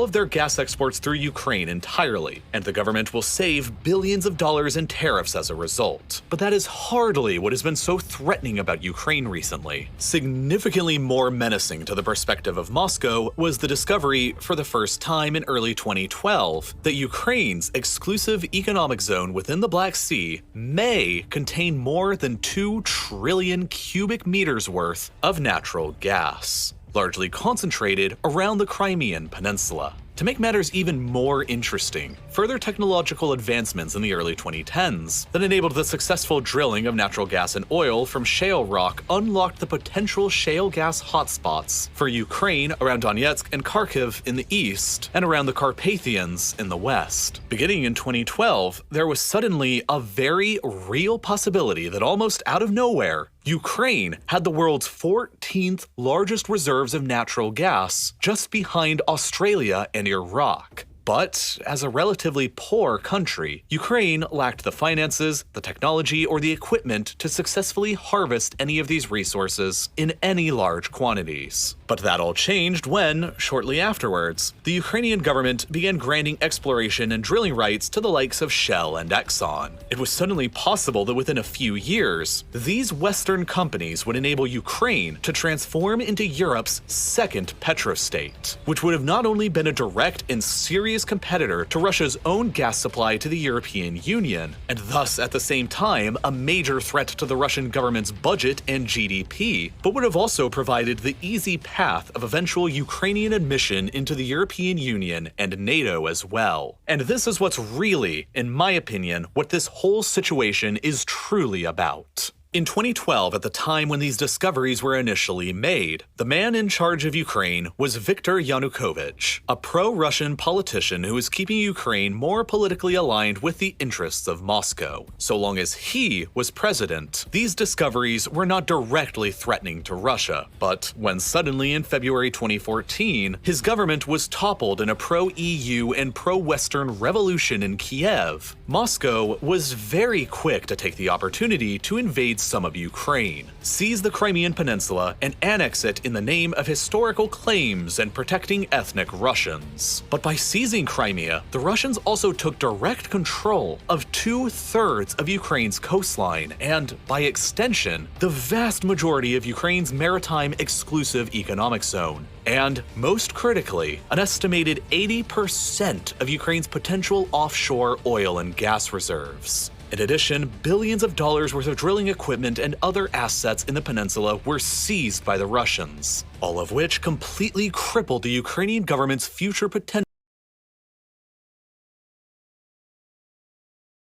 of their gas exports through Ukraine entirely, and the government will save billions of dollars in tariffs as a result. But that is hardly what has been so threatening about Ukraine recently. Significantly more menacing to the perspective of Moscow was the discovery, for the first time in early 2012, that Ukraine's exclusive economic zone within the Black Sea may contain more than 2 trillion cubic meters worth of natural gas, largely concentrated around the Crimean Peninsula. To make matters even more interesting, further technological advancements in the early 2010s that enabled the successful drilling of natural gas and oil from shale rock unlocked the potential shale gas hotspots for Ukraine around Donetsk and Kharkiv in the east and around the Carpathians in the west. Beginning in 2012, there was suddenly a very real possibility that almost out of nowhere, Ukraine had the world's 14th largest reserves of natural gas, just behind Australia and Iraq. But as a relatively poor country, Ukraine lacked the finances, the technology, or the equipment to successfully harvest any of these resources in any large quantities. But that all changed when, shortly afterwards, the Ukrainian government began granting exploration and drilling rights to the likes of Shell and Exxon. It was suddenly possible that within a few years, these Western companies would enable Ukraine to transform into Europe's second petrostate, which would have not only been a direct and serious competitor to Russia's own gas supply to the European Union, and thus at the same time a major threat to the Russian government's budget and GDP, but would have also provided the easy path of eventual Ukrainian admission into the European Union and NATO as well. And this is what's really, in my opinion, what this whole situation is truly about. In 2012, at the time when these discoveries were initially made, the man in charge of Ukraine was Viktor Yanukovych, a pro-Russian politician who was keeping Ukraine more politically aligned with the interests of Moscow. So long as he was president, these discoveries were not directly threatening to Russia. But when suddenly in February 2014, his government was toppled in a pro-EU and pro-Western revolution in Kiev, Moscow was very quick to take the opportunity to invade some of Ukraine, seize the Crimean Peninsula, and annex it in the name of historical claims and protecting ethnic Russians. But by seizing Crimea, the Russians also took direct control of 2/3 of Ukraine's coastline and, by extension, the vast majority of Ukraine's maritime exclusive economic zone. And, most critically, an estimated 80% of Ukraine's potential offshore oil and gas reserves. In addition, billions of dollars worth of drilling equipment and other assets in the peninsula were seized by the Russians, all of which completely crippled the Ukrainian government's future potential